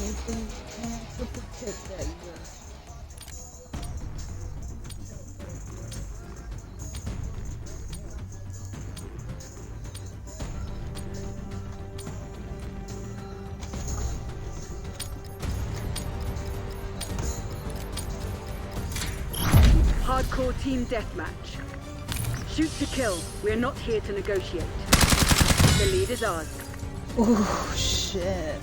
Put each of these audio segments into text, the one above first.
anything to protect that girl. Hardcore team deathmatch. Shoot to kill. We're not here to negotiate. The lead is ours. Oh shit.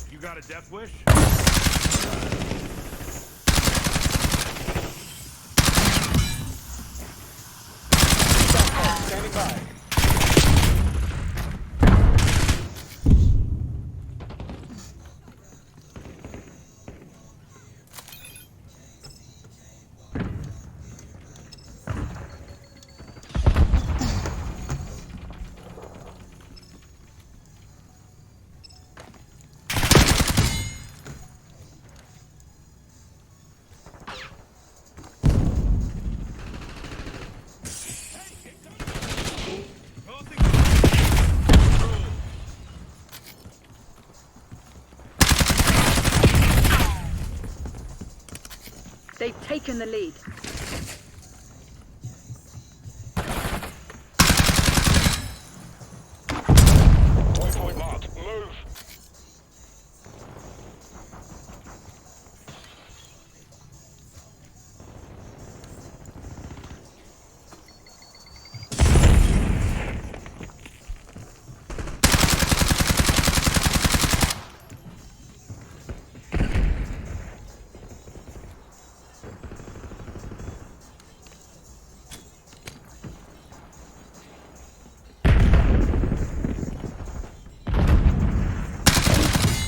You got a death wish? Standing by. They've taken the lead. Point marked. Move.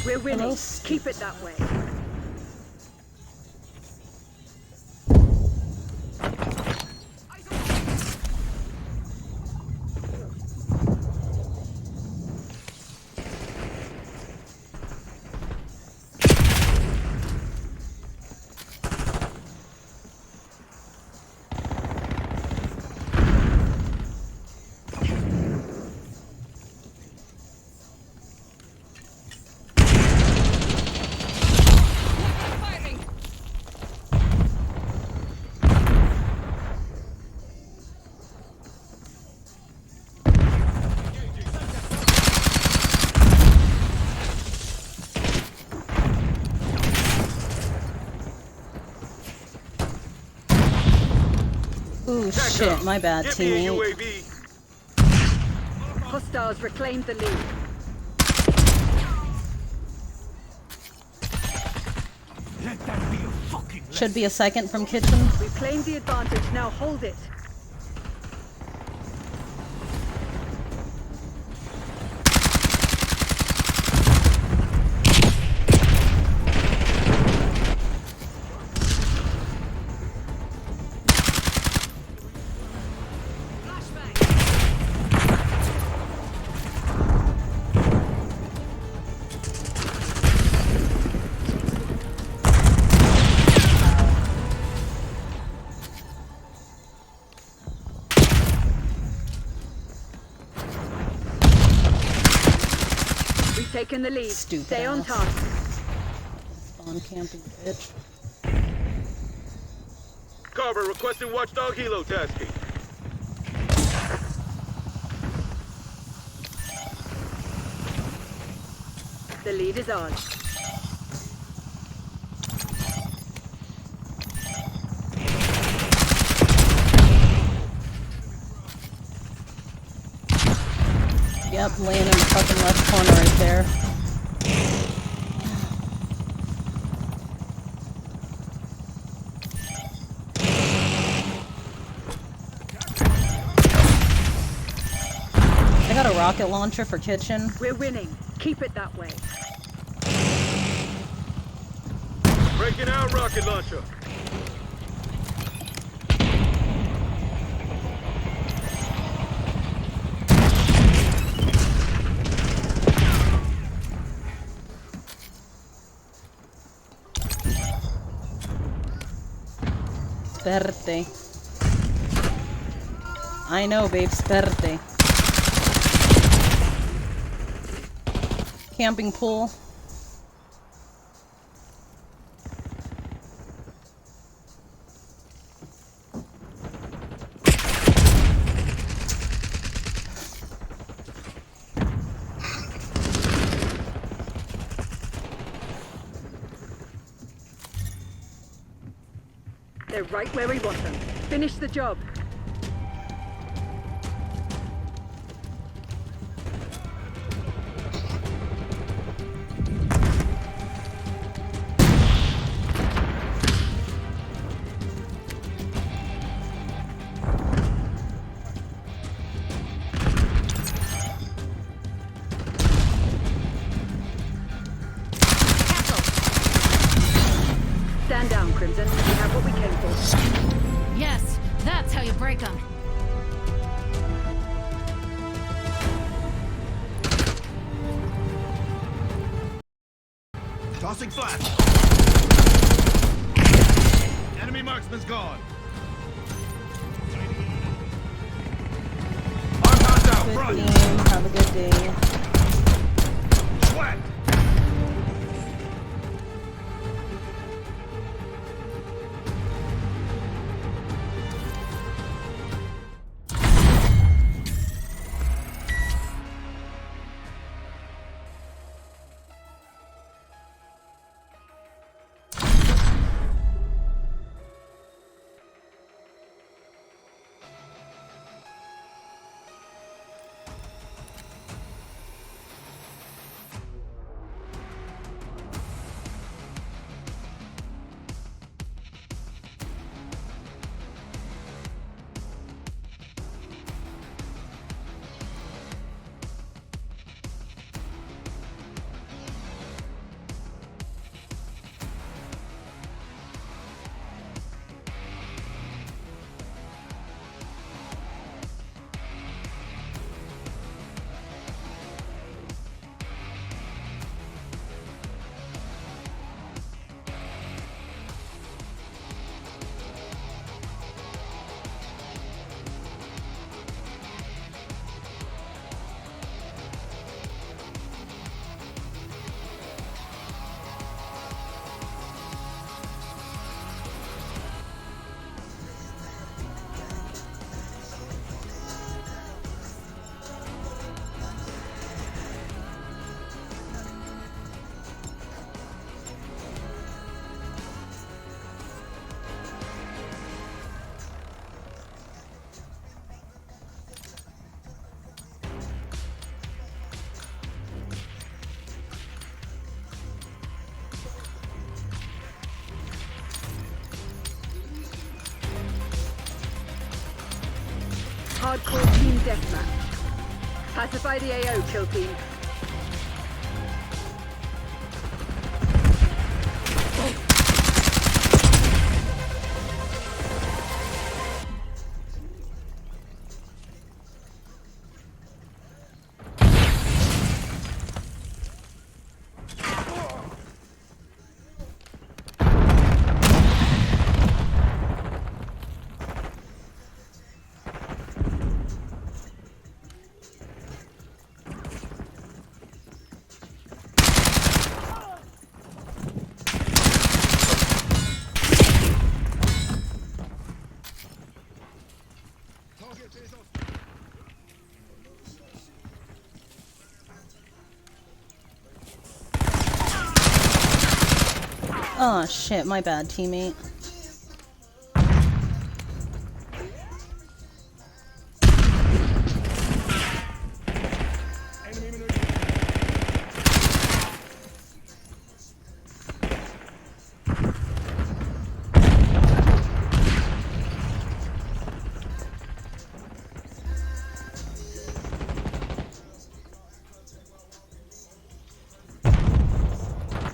We're winning. Keep it that way. Ooh, shit, my bad, teammate. Hostiles reclaimed the lead. Should be a second from kitchen. We've claimed the advantage, now hold it. Taking the lead. Stupid Stay on ass. task. Spawn camping bitch. Carver requesting watchdog helo tasking. The lead is ours. Yep, laying in the fucking left corner right there. I got a rocket launcher for kitchen. We're winning. Keep it that way. Breaking out rocket launcher. Sperte. I know, babe. Sperte. Camping pool. They're right where we want them. Finish the job. Stand down, Crimson. We have what we came for. Yes, that's how you break them. Tossing flash. Enemy marksman's gone. Archives out Good front. game. Have a good day. Sweat. Hardcore team deathmatch. Pacify the AO, kill team. Oh shit, my bad, teammate.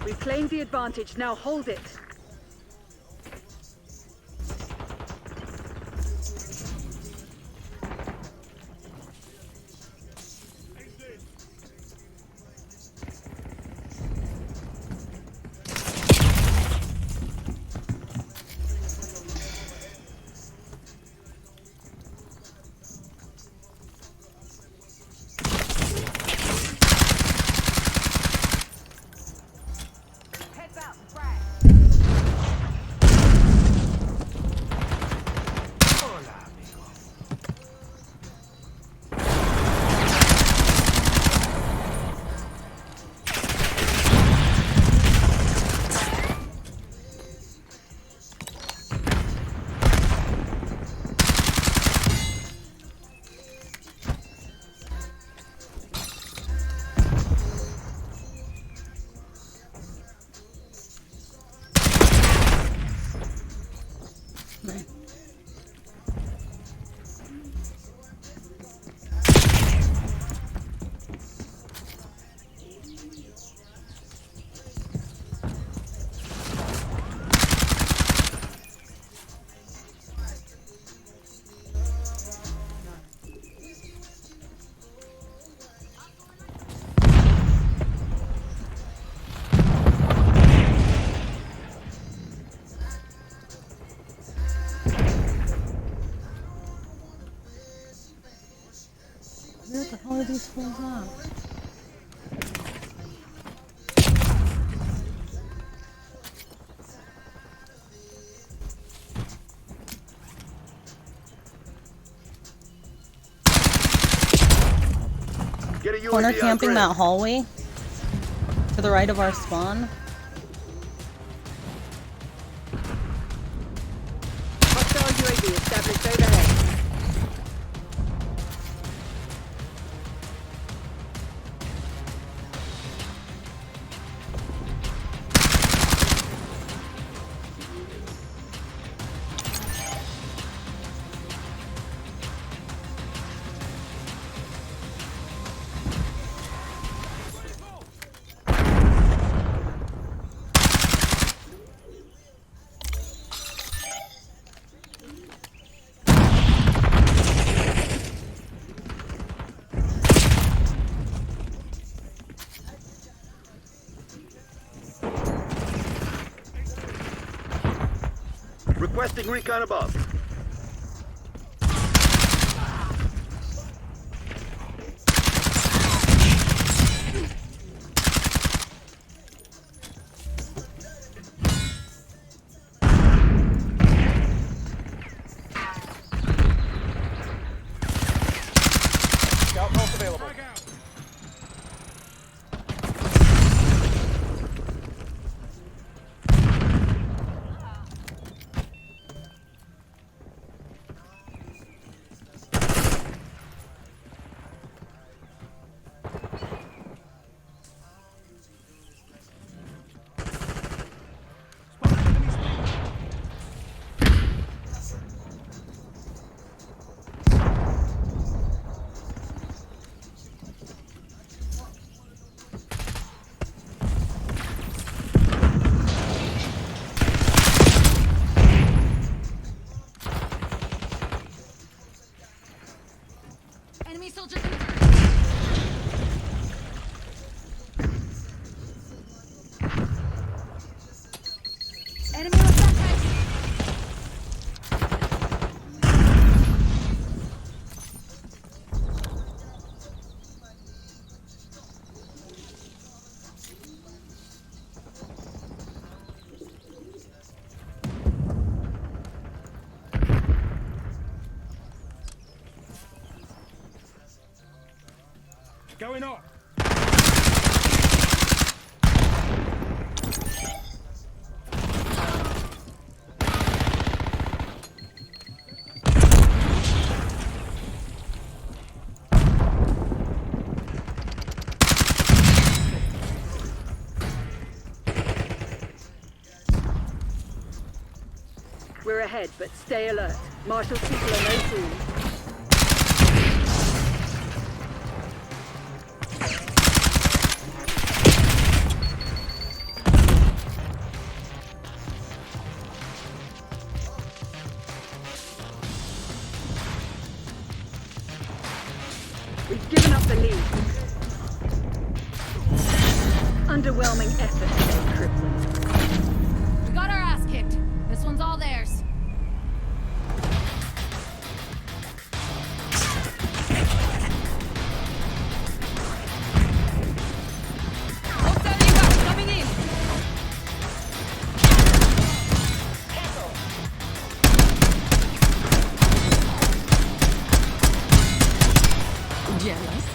We've claimed the advantage, now hold it. Where the hell are these fools at? Get a UAV Corner on camping grid. that hallway to the right of our spawn. Hostile UAV established overhead. Requesting recon above. Scout pulse available. Enemy soldier confirmed. Enemy on that side. Going up. We're ahead, but stay alert. Marshall's people are no fools. We've given up the lead. Underwhelming effort today, Crippling. We got our ass kicked. This one's all theirs. OTW coming in. Jealous.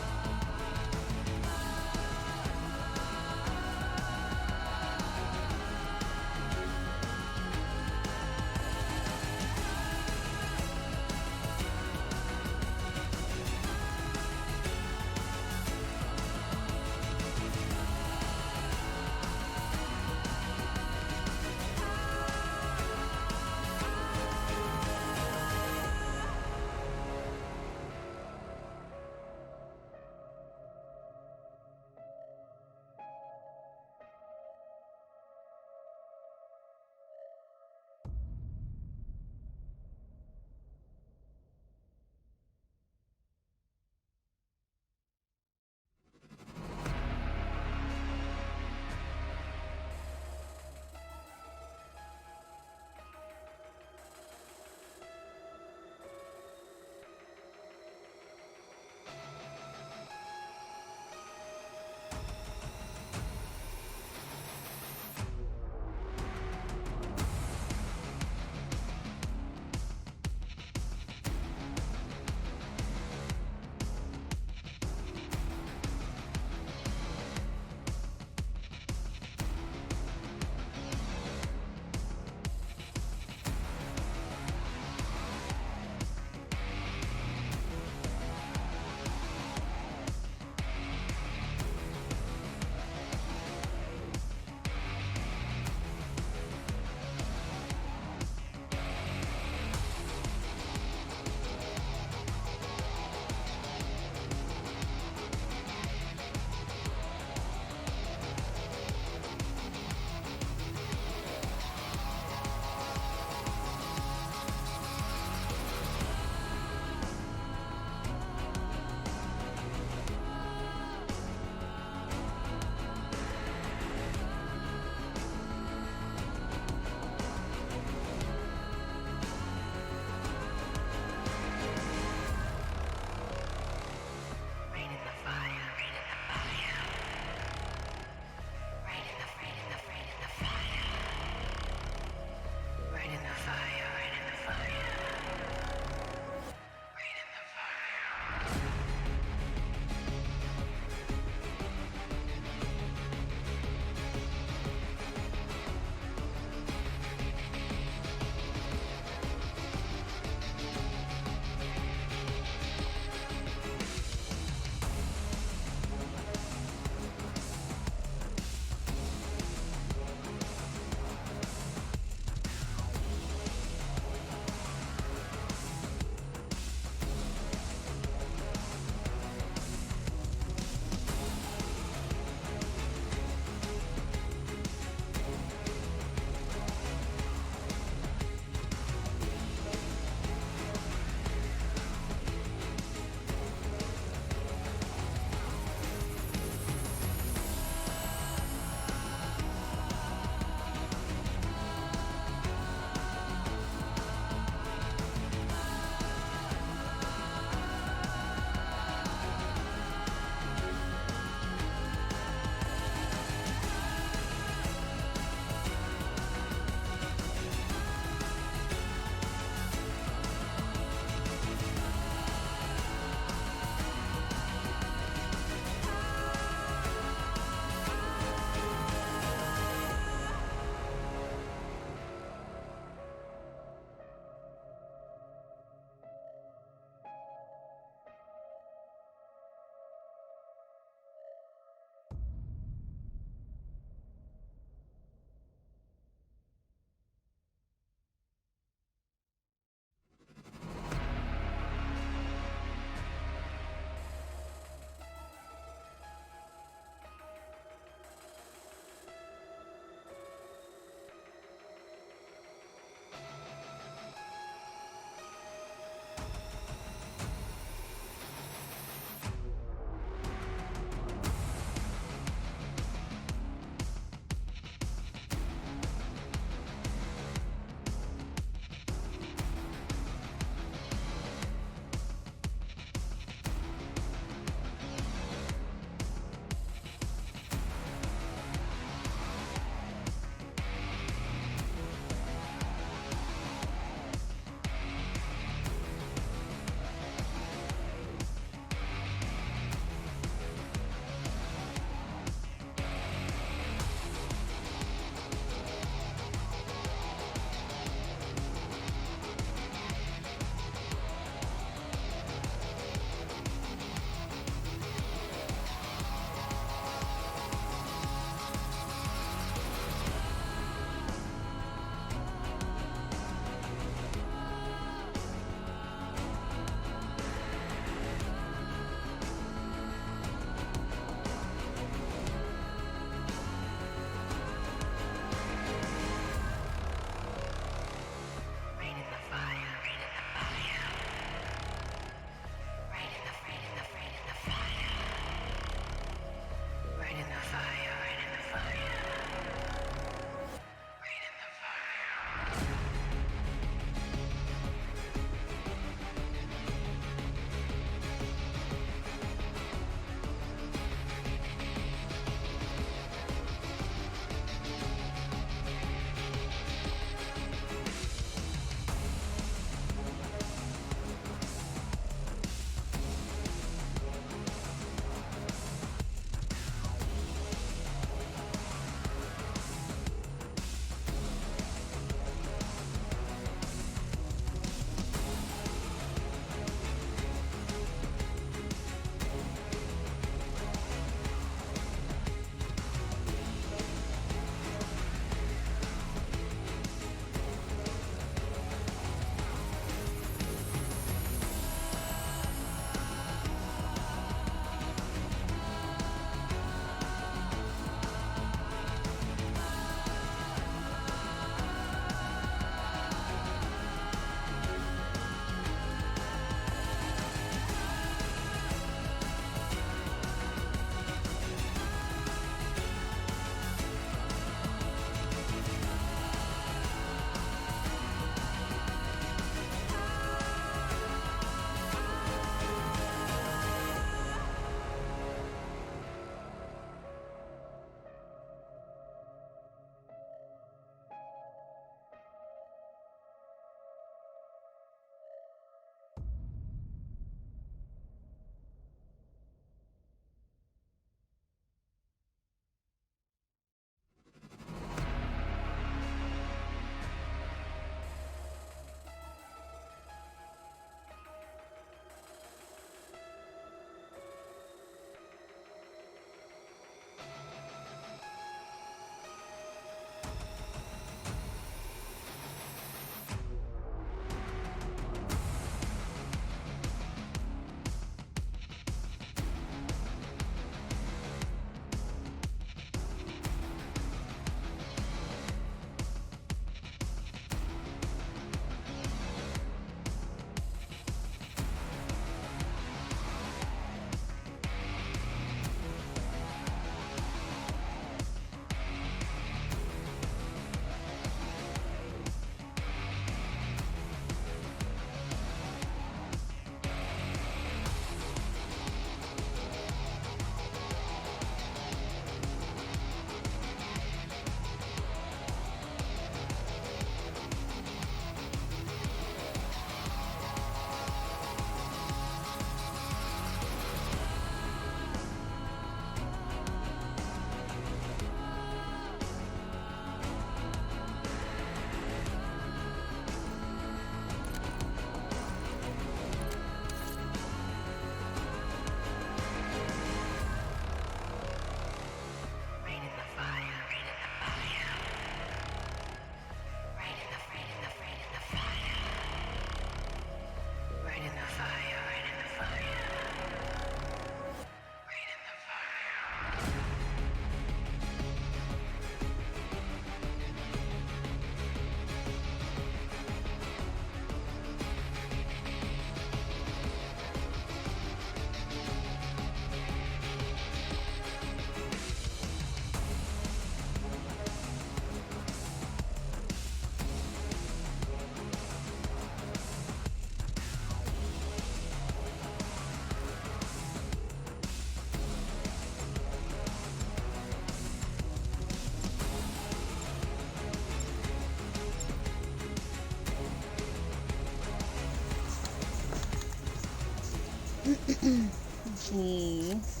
Jeez.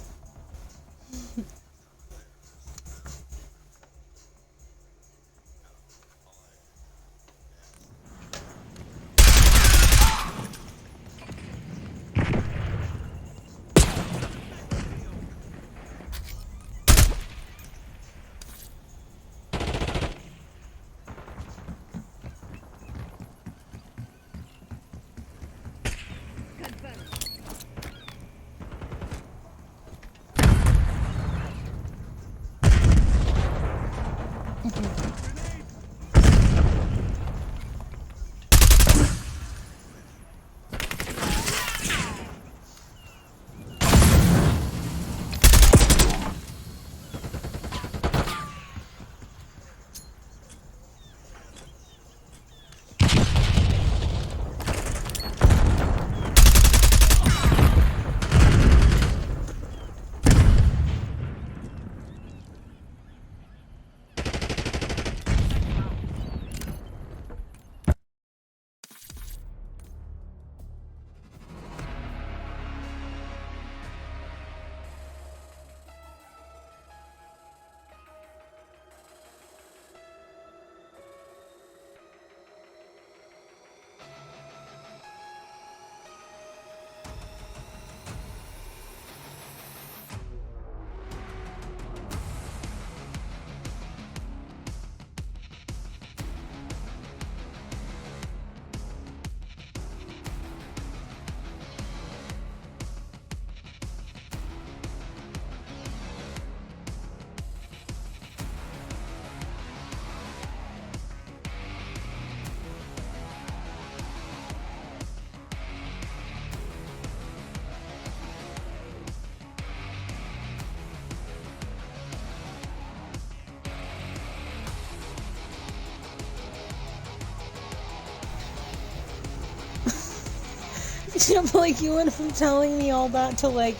Yeah, but like you went from telling me all that to like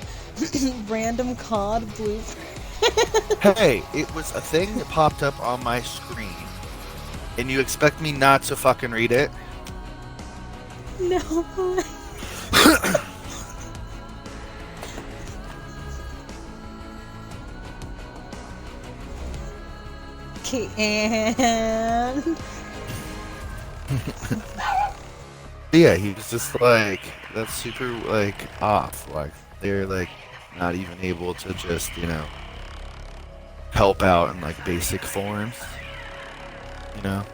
random COD blooper. Hey, it was a thing that popped up on my screen. And you expect me not to fucking read it? No. Okay, and Yeah, he was just like, that's super, like, off. Like, they're, like, not even able to just, you know, help out in, like, basic forms. You know?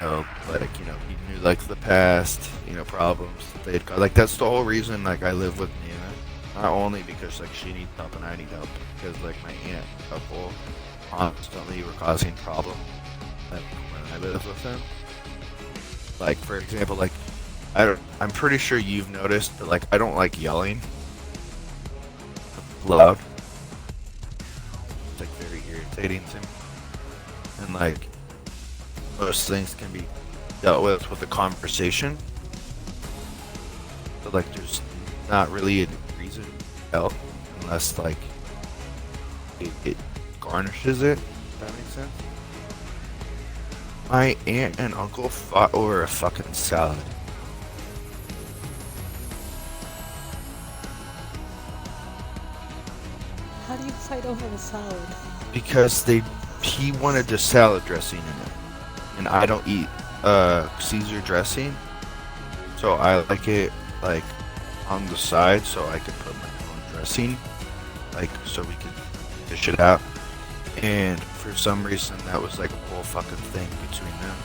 So, like, you know, he knew, like, the past, you know, problems that they'd caused. Like, that's the whole reason, like, I live with Nina. Not only because, like, she needs help and I need help, but because, like, my aunt and couple constantly were causing problems, like, when I lived with them. Like, for example, like, I'm pretty sure you've noticed that, like, I don't like yelling loud. It's, like, very irritating to me. And, like, most things can be dealt with a conversation. But, like, there's not really a reason to yell unless, like, it garnishes it, if that makes sense. My aunt and uncle fought over a fucking salad. how do you fight over the salad? Because he wanted the salad dressing in it. And I don't eat Caesar dressing. So I like it like on the side so I can put my own dressing. Like so we can dish it out. And for some reason that was like a whole fucking thing between them.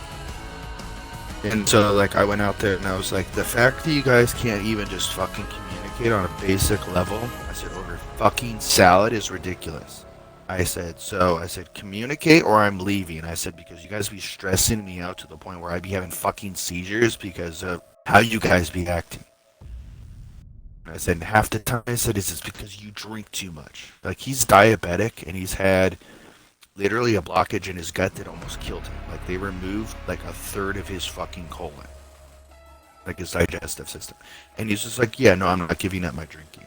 And so like I went out there and I was like, the fact that you guys can't even just fucking communicate on a basic level, I said, over fucking salad is ridiculous. I said, communicate or I'm leaving. I said, because you guys be stressing me out to the point where I'd be having fucking seizures because of how you guys be acting. And I said, half the time I said, it's because you drink too much. Like, he's diabetic and he's had literally a blockage in his gut that almost killed him. Like, they removed like a third of his fucking colon. Like, his digestive system. And he's just like, yeah, no, I'm not giving up my drinking.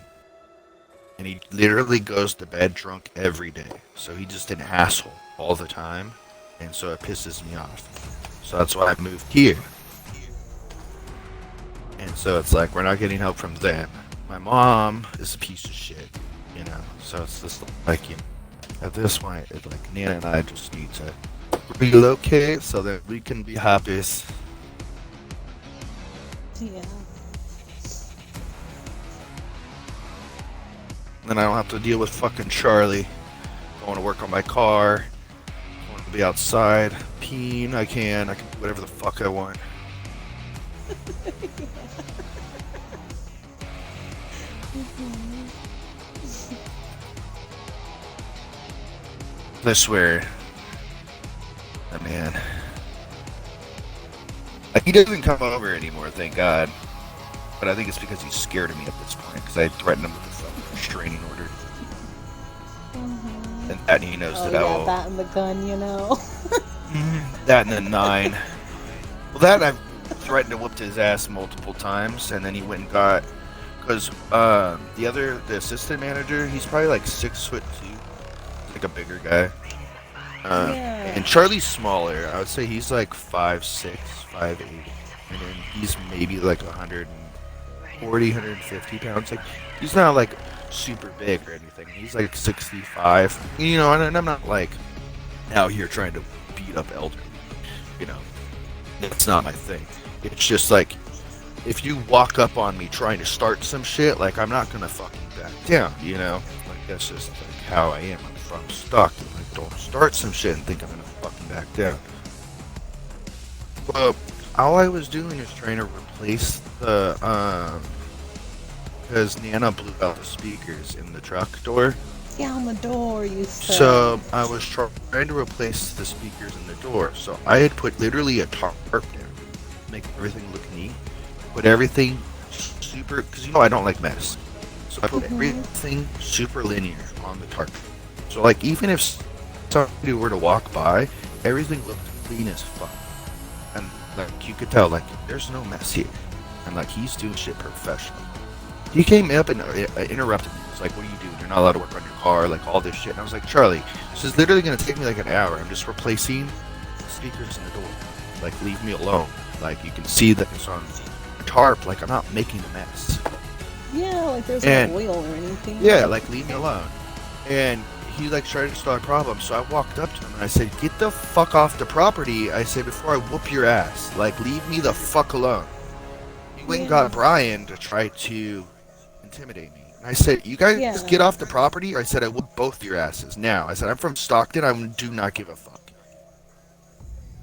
And he literally goes to bed drunk every day. So he's just an asshole all the time. And so it pisses me off. So that's why I moved here. And so it's like we're not getting help from them. My mom is a piece of shit, you know. So it's just like, you know, at this point, it's like Nana and I just need to relocate so that we can be happy. Yeah. Then I don't have to deal with fucking Charlie going to work on my car, going to be outside, peeing. I can do whatever the fuck I want. I swear, that man. He doesn't come over anymore, thank God. But I think it's because he's scared of me at this point, because I threatened him with a fucking restraining order. And that he knows that I will. That and the gun, you know. That and the 9. Well, that I've threatened to whoop his ass multiple times, and then he went and got. Because the assistant manager, he's probably like 6'2", like a bigger guy. Yeah. And Charlie's smaller. I would say he's like 5'6", 5'8", and then he's maybe like 140, 150 pounds. Like he's not like super big or anything. He's like 65. You know, and I'm not like out here trying to beat up elderly. You know, it's not my thing. It's just like, if you walk up on me trying to start some shit, like, I'm not gonna fucking back down, you know? Like, that's just, like, how I am. I'm from Stockton. Like, don't start some shit and think I'm gonna fucking back down. Well, all I was doing is trying to replace the, because Nana blew out the speakers in the truck door. Down the door, you said. So, I was trying to replace the speakers in the door. So, I had put literally a tarp down to make everything look neat. Put everything super, because you know I don't like mess. So I put everything super linear on the tarp. So like even if somebody were to walk by, everything looked clean as fuck. And like you could tell like there's no mess here. And like he's doing shit professionally. He came up and interrupted me. He's like, what are you doing? You're not allowed to work on your car, like all this shit. And I was like, Charlie, this is literally going to take me like an hour. I'm just replacing the speakers in the door. Like leave me alone. Like you can see that it's on tarp, like I'm not making a mess. Yeah, like there's no oil or anything. Yeah, like leave me alone. And he like tried to start problems, so I walked up to him and I said, get the fuck off the property. I said, before I whoop your ass. Like leave me the fuck alone. He went and got Brian to try to intimidate me. And I said, you guys get off the property, or I said I whoop both your asses now. I said, I'm from Stockton, I do not give a fuck.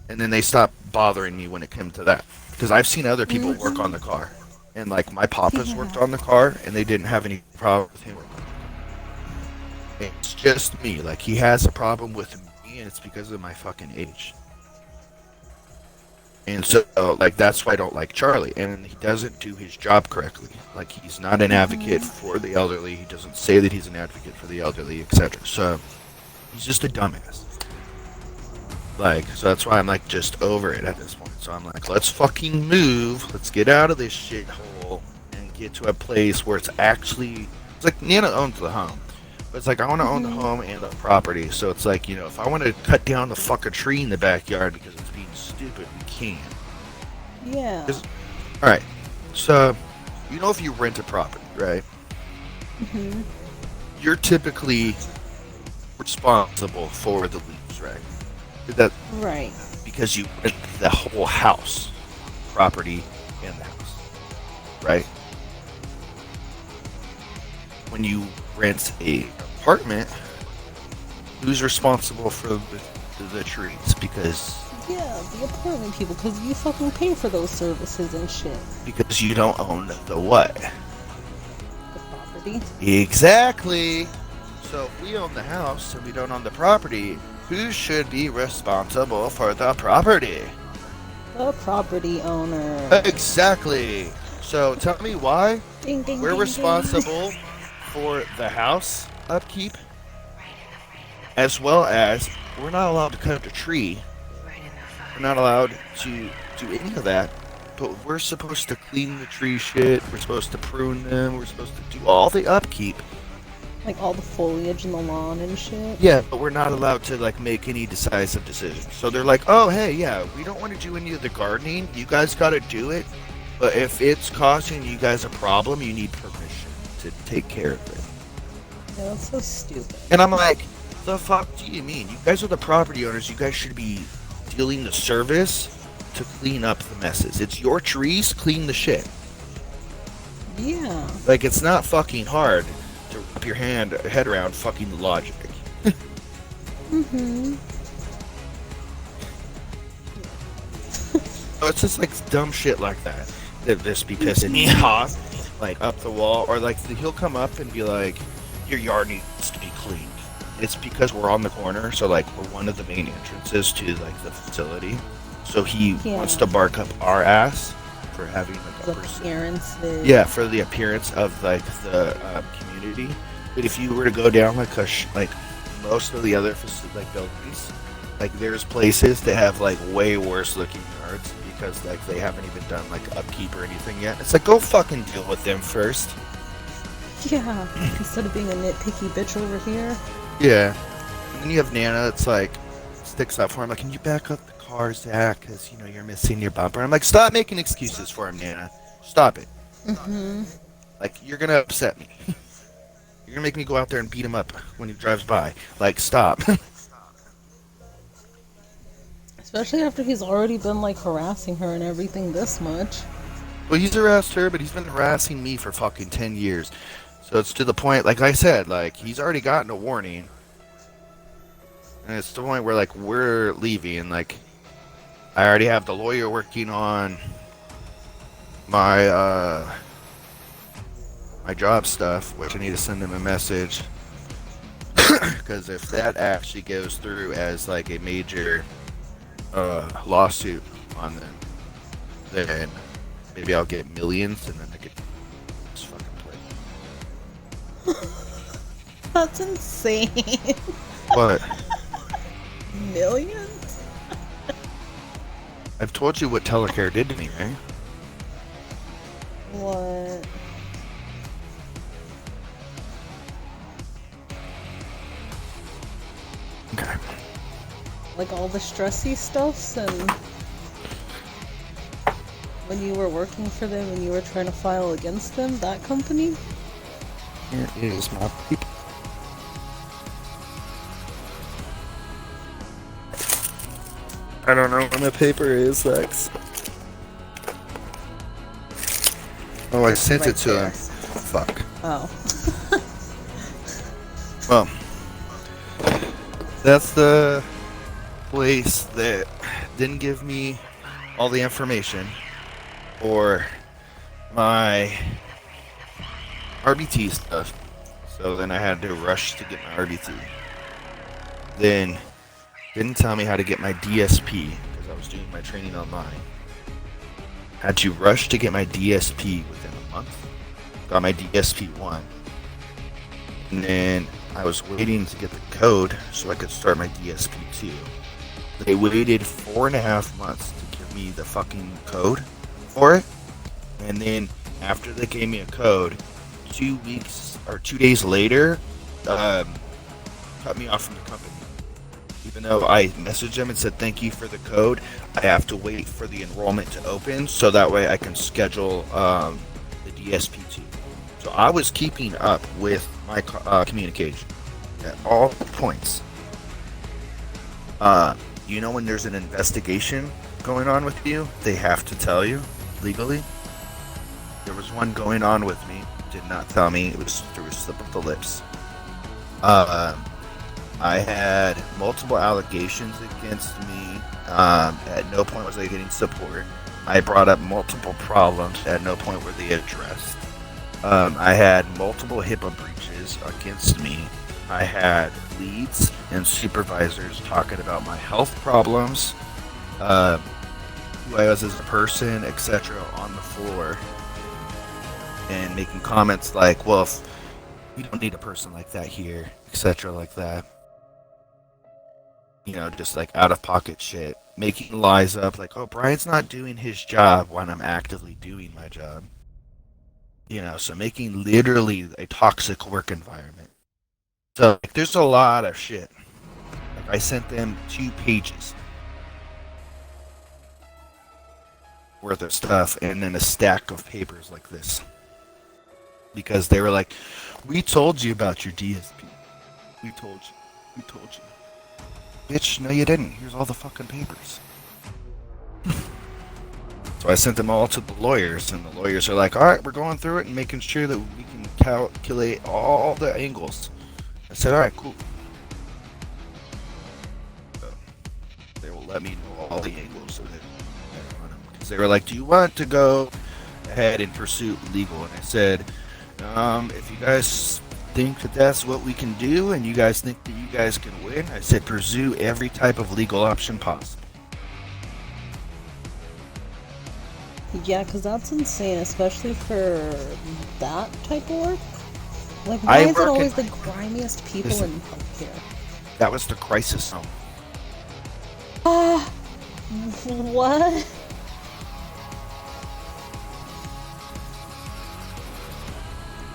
And then they stopped bothering me when it came to that. Because I've seen other people work on the car. And like my papa's worked on the car and they didn't have any problem with him. It's just me. Like he has a problem with me and it's because of my fucking age. And so like that's why I don't like Charlie. And he doesn't do his job correctly. Like he's not an advocate for the elderly. He doesn't say that he's an advocate for the elderly, etc. So he's just a dumbass. Like, so that's why I'm like just over it at this point. So I'm like, let's fucking move. Let's get out of this shithole and get to a place where it's actually, it's like Nana owns the home. But it's like I want to own the home and the property. So it's like, you know, if I want to cut down the fucking tree in the backyard because it's being stupid, we can. Yeah. Alright. So, you know, if you rent a property, right? You're typically responsible for the lease, right? Right. Because you rent the whole house, property, and the house, right? When you rent a apartment, who's responsible for the trees? Because the apartment people, because you fucking pay for those services and shit. Because you don't own the what? The property. Exactly. So if we own the house and we don't own the property, who should be responsible for the property? The property owner. Exactly. So tell me why Ding, ding, we're ding, responsible for the house upkeep, as well as we're not allowed to cut a tree. We're not allowed to do any of that. But we're supposed to clean the tree shit. We're supposed to prune them. We're supposed to do all the upkeep. Like all the foliage in the lawn and shit. Yeah, but we're not allowed to like make any decisive decisions. So they're like, oh hey, yeah, we don't want to do any of the gardening. You guys got to do it. But if it's causing you guys a problem, you need permission to take care of it. Yeah, that's so stupid. And I'm like, the fuck do you mean? You guys are the property owners. You guys should be dealing the service to clean up the messes. It's your trees, clean the shit. Yeah. Like, it's not fucking hard to wrap your head around fucking the logic. Mm-hmm. So it's just like dumb shit like that just be pissing me off. Like, up the wall, or like he'll come up and be like, your yard needs to be cleaned. It's because we're on the corner, so like we're one of the main entrances to like the facility. So he wants to bark up our ass for having like a person. Appearances. Yeah, for the appearance of like the community. But if you were to go down like like most of the other like buildings, like there's places that have like way worse looking yards because like they haven't even done like upkeep or anything yet. It's like, go fucking deal with them first. Yeah. Instead of being a nitpicky bitch over here. Yeah. And then you have Nana that's like sticks up for him, like, can you back up the car, Zach? Because, you know, you're missing your bumper. I'm like, stop making excuses for him, Nana. Stop it. Mm-hmm. Like, you're gonna upset me. You're gonna make me go out there and beat him up when he drives by. Like, stop. Especially after he's already been like harassing her and everything this much. Well, he's harassed her, but he's been harassing me for fucking 10 years. So it's to the point, like I said, like, he's already gotten a warning. And it's to the point where, like, we're leaving. Like, I already have the lawyer working on my, my job stuff, which I need to send him a message. Because if that actually goes through as, like, a major lawsuit on them, then maybe I'll get millions, and then I could just fucking play. That's insane. What? Millions? I've told you what telecare did to me, right? What? Okay. Like all the stressy stuffs and when you were working for them and you were trying to file against them, that company? Here is my paper. I don't know where my paper is, Lex. Oh, I sent Right it to there. him. Fuck. Oh. Well, that's the place that didn't give me all the information or my RBT stuff. So then I had to rush to get my RBT. Then didn't tell me how to get my DSP because I was doing my training online. Had to rush to get my DSP within a month. Got my DSP 1. And then I was waiting to get the code so I could start my DSP 2. They waited 4.5 months to give me the fucking code for it. And then after they gave me a code, 2 weeks or 2 days later, cut me off from the company. Even though I messaged them and said thank you for the code, I have to wait for the enrollment to open so that way I can schedule the DSP2. So I was keeping up with my communication at all points. You know when there's an investigation going on with you, they have to tell you legally. There was one going on with me, did not tell me, it was through a slip of the lips. I had multiple allegations against me. At no point was I getting support. I brought up multiple problems. At no point were they addressed. I had multiple HIPAA breaches against me. I had leads and supervisors talking about my health problems, who I was as a person, etc. on the floor, and making comments like, well, if you don't need a person like that here, etc. like that. You know, just like out of pocket shit. Making lies up like, oh, Brian's not doing his job when I'm actively doing my job. You know, so making literally a toxic work environment. So like, there's a lot of shit. Like, I sent them 2 pages. worth of stuff, and then a stack of papers like this. Because they were like, we told you about your DSP. We told you. We told you. Bitch, no you didn't. Here's all the fucking papers. So I sent them all to the lawyers, and the lawyers are like, alright, we're going through it and making sure that we can calculate all the angles. I said, alright, cool. So they will let me know all the angles of it. Because they were like, do you want to go ahead and pursue legal? And I said, if you guys think that that's what we can do, and you guys think that you guys can win, I said, pursue every type of legal option possible. Yeah, because that's insane, especially for that type of work. Like, why is it always the grimiest people in healthcare? That was the crisis zone. What?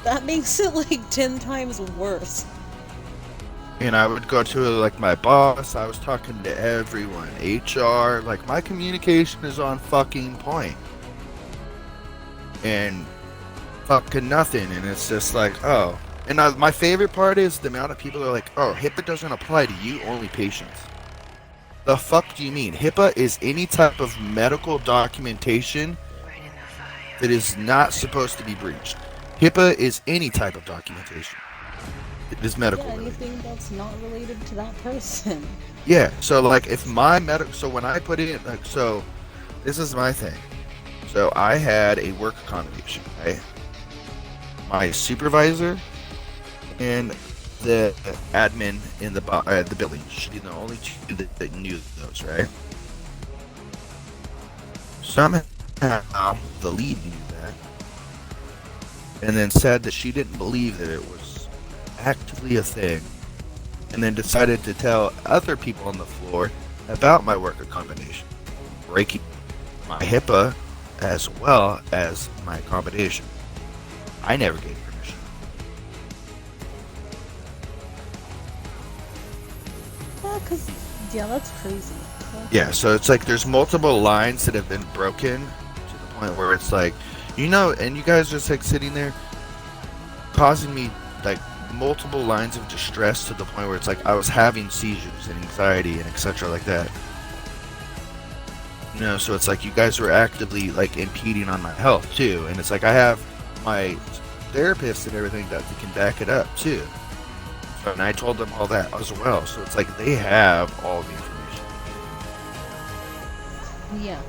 That makes it like 10 times worse. And I would go to like my boss, I was talking to everyone, HR, like my communication is on fucking point. And fucking nothing, and it's just like, oh. And my favorite part is the amount of people are like, oh, HIPAA doesn't apply to you, only patients. The fuck do you mean? HIPAA is any type of medical documentation that is not supposed to be breached. HIPAA is any type of documentation. It is medical. Yeah, anything that's not related to that person. Yeah, so like if my so when I put in, like, so this is my thing. So I had a work accommodation, right? My supervisor and the admin in the building should be the only two that knew those, right? Somehow the lead knew that, and then said that she didn't believe that it was actively a thing, and then decided to tell other people on the floor about my work accommodation, breaking my HIPAA as well as my accommodation. I never gave permission. Yeah, that's crazy. Yeah, so it's like there's multiple lines that have been broken to the point where it's like, you know, and you guys just like sitting there causing me like multiple lines of distress to the point where it's like I was having seizures and anxiety and etc. like that. You know, so it's like you guys were actively like impeding on my health too, and it's like I have my therapist and everything that can back it up too. So, and I told them all that as well. So it's like they have all the information. Yeah.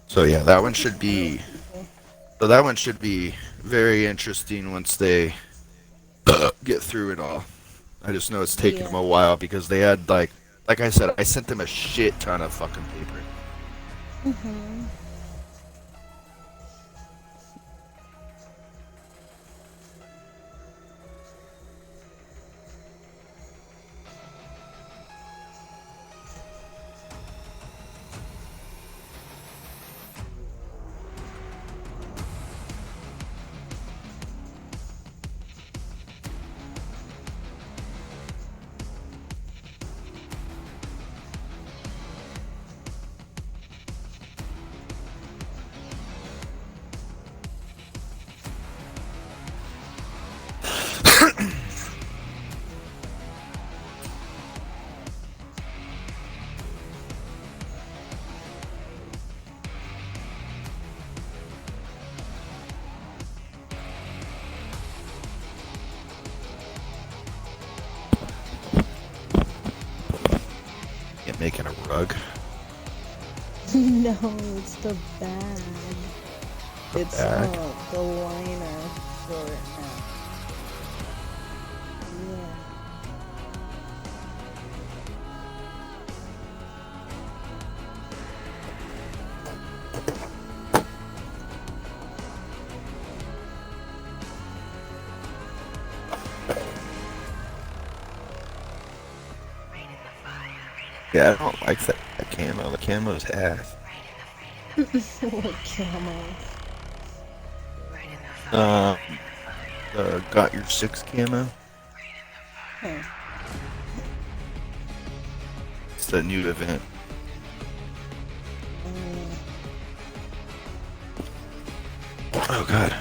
So yeah, that one should be. So that one should be very interesting once they get through it all. I just know it's taking them a while because they had like I said, I sent them a shit ton of fucking paper. Mm-hmm. Making a rug. No, it's the bag. It's bag? The liner for it now. Yeah. Yeah, I don't like that camo. The camo's ass. What camo? The Got Your Six camo. Huh. It's that new event. Oh god.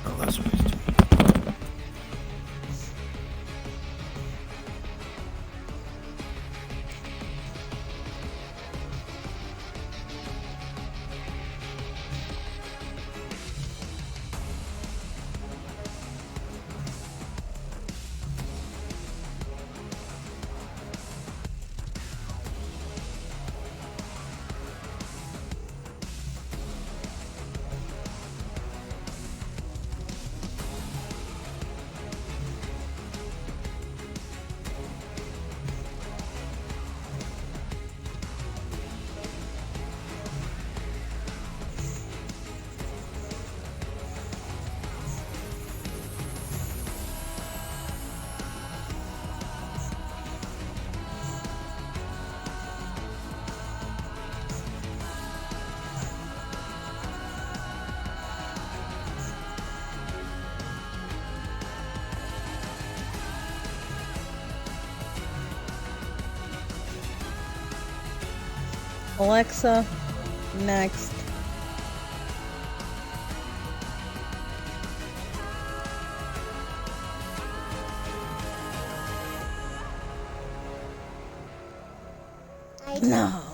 Oh, that's a waste. Alexa, next. No.